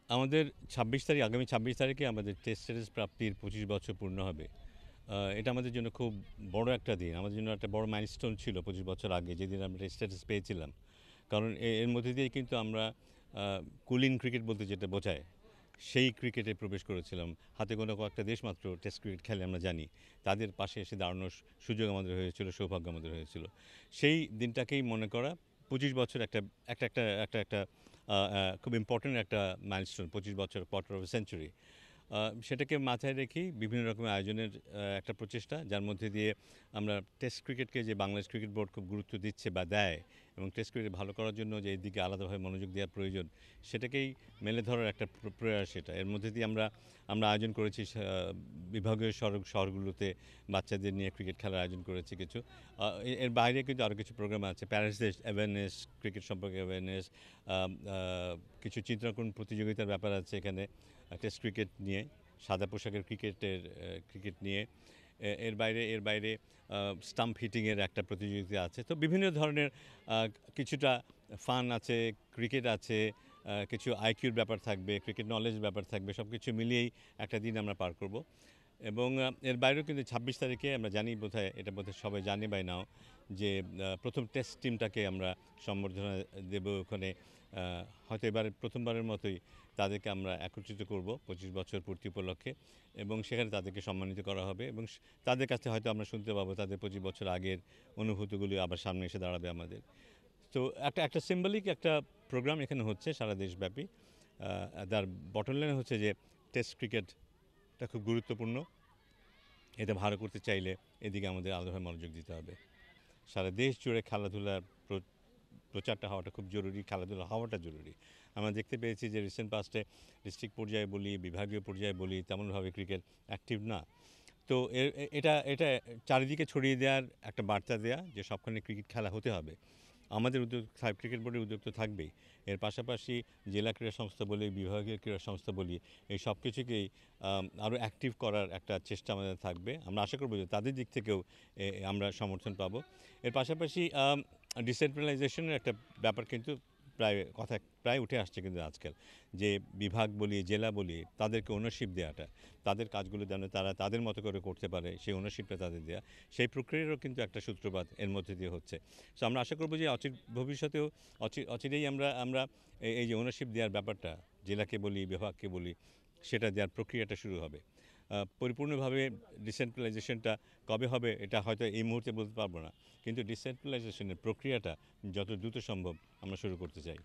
আমাদের ২৬ তারিখ আগামী ২৬ তারিখে আমাদের টেস্ট সিরিজ প্রাপ্তির ২৫ বছর পূর্ণ হবে। এটা আমাদের জন্য খুব বড় একটা দিন। আমাদের জন্য একটা বড় মাইলস্টোন ছিল ২৫ বছর আগে যেদিন আমরা টেস্ট স্ট্যাটাস পেয়েছিলাম। কারণ এর মধ্যে দিয়েই কিন্তু আমরা আ কুলিন ক্রিকেট বলতে যেটা বোঝায়, সেই ক্রিকেটে প্রবেশ করেছিলাম। হাতে গোনা কয়েকটা দেশ মাত্র টেস্ট ক্রিকেট খেলে আমরা জানি। তাদের পাশে এসে দাঁড়ানোর সুযোগ আমাদের হয়েছিল, সৌভাগ্য আমাদের হয়েছিল। সেই দিনটাকেই মনে করা ২৫ বছর একটা একটা একটা একটা একটা খুব ইম্পোর্টেন্ট একটা মাইলস্টোন ২৫ বছর কোয়ার্টার অফ এ সেঞ্চুরি। আ সেটাকে মাথায় রেখেই বিভিন্ন রকমের আয়োজনের একটা প্রচেষ্টা যার মধ্যে দিয়ে আমরা টেস্ট ক্রিকেটকে যে বাংলাদেশ ক্রিকেট বোর্ড খুব গুরুত্ব দিচ্ছে বা দেয় এবং টেস্ট ক্রিকেট ভালো করার জন্য যে এদিকে আলাদাভাবে মনোযোগ দেওয়ার প্রয়োজন সেটাকেই মেলে ধরার একটা প্রয়াস এটা। এর মধ্যে দিয়ে আমরা আমরা আয়োজন করেছি বিভাগীয় শহরগুলোতে বাচ্চাদের নিয়ে ক্রিকেট খেলার আয়োজন করেছি কিছু। এর বাইরে কিন্তু আরও কিছু প্রোগ্রাম আছে। প্যারেন্টসদের অ্যাওয়ারনেস, ক্রিকেট সম্পর্কে অ্যাওয়ারনেস, আম আ কিছু চিত্রাঙ্কন প্রতিযোগিতার ব্যাপার আছে এখানে। টেস্ট ক্রিকেট নিয়ে, সাদা পোশাকের ক্রিকেট নিয়ে। এর বাইরে স্টাম্প হিটিংয়ের একটা প্রতিযোগিতা আছে। তো বিভিন্ন ধরনের আ কিছুটা ফান আছে, ক্রিকেট আছে, কিছু আইকিউর ব্যাপার থাকবে, ক্রিকেট নলেজের ব্যাপার থাকবে। সবকিছু মিলিয়েই একটা দিন আমরা পার করব। এবং এর বাইরেও কিন্তু ২৬ তারিখে আমরা জানি এটা বোধহয় সবাই জানে বাই নাও যে ১ম টেস্ট টিমটাকে আমরা সম্বর্ধনা দেব ওখানে। আ হয়তো এবারে ১ম বারের মতোই তাদেরকে আমরা একত্রিত করব ২৫ বছর পূর্তি উপলক্ষে এবং সেখানে তাদেরকে সম্মানিত করা হবে এবং তাদের কাছে হয়তো আমরা শুনতে পাবো তাদের ২৫ বছর আগের অনুভূতিগুলি আবার সামনে এসে দাঁড়াবে আমাদের। তো একটা সিম্বলিক একটা প্রোগ্রাম এখানে হচ্ছে সারা দেশব্যাপী। তার বটম লাইন হচ্ছে যে টেস্ট ক্রিকেটটা খুব গুরুত্বপূর্ণ। এটা ভালো করতে চাইলে এদিকে আমাদের আলাদাভাবে মনোযোগ দিতে হবে। সারা দেশ জুড়ে খেলাধুলার প্রচারটা হওয়াটা খুব জরুরি, খেলাধুলা হওয়াটা জরুরি। আমরা দেখতে পেয়েছি যে রিসেন্ট পাস্টে ডিস্ট্রিক্ট পর্যায়ে বলি, বিভাগীয় পর্যায়ে বলি তেমনভাবে ক্রিকেট অ্যাক্টিভ না। তো এটা এটা চারিদিকে ছড়িয়ে দেওয়ার একটা বার্তা দেয়া যে সবখানে ক্রিকেট খেলা হতে হবে। আমাদের উদ্যোগ ক্রিকেট বোর্ডের উদ্যোগ তো থাকবেই। এর পাশাপাশি জেলা ক্রীড়া সংস্থা বলি, বিভাগীয় ক্রীড়া সংস্থা বলি, এই সবকিছুকেই আরও অ্যাক্টিভ করার একটা চেষ্টা আমাদের থাকবে। আমরা আশা করব যে তাদের দিক থেকেও আমরা সমর্থন পাবো। এর পাশাপাশি ডিসেন্ট্রালাইজেশনের একটা ব্যাপার কিন্তু প্রায় উঠে আসছে কিন্তু আজকাল। যে বিভাগ বলি, জেলা বলি তাদেরকে ওনারশিপ দেওয়াটা। তাদের কাজগুলো যেন তারা তাদের মতো করে করতে পারে সেই ওনারশিপটা তাদের দেয়া। সেই প্রক্রিয়ারও কিন্তু একটা সূত্রপাত এর মধ্যে দিয়ে হচ্ছে। সো আমরা আশা করব যে ভবিষ্যতেও অচিরেই আমরা আমরা এই যে ওনারশিপ দেওয়ার ব্যাপারটা জেলাকে বলি, বিভাগকে বলি সেটা দেওয়ার প্রক্রিয়াটা শুরু হবে। পরিপূর্ণভাবে ডিসেন্ট্রালাইজেশনটা কবে হবে এটা হয়তো এই মুহূর্তে বলতে পারব না। কিন্তু ডিসেন্ট্রালাইজেশনের প্রক্রিয়াটা যত দ্রুত সম্ভব আমরা শুরু করতে চাই।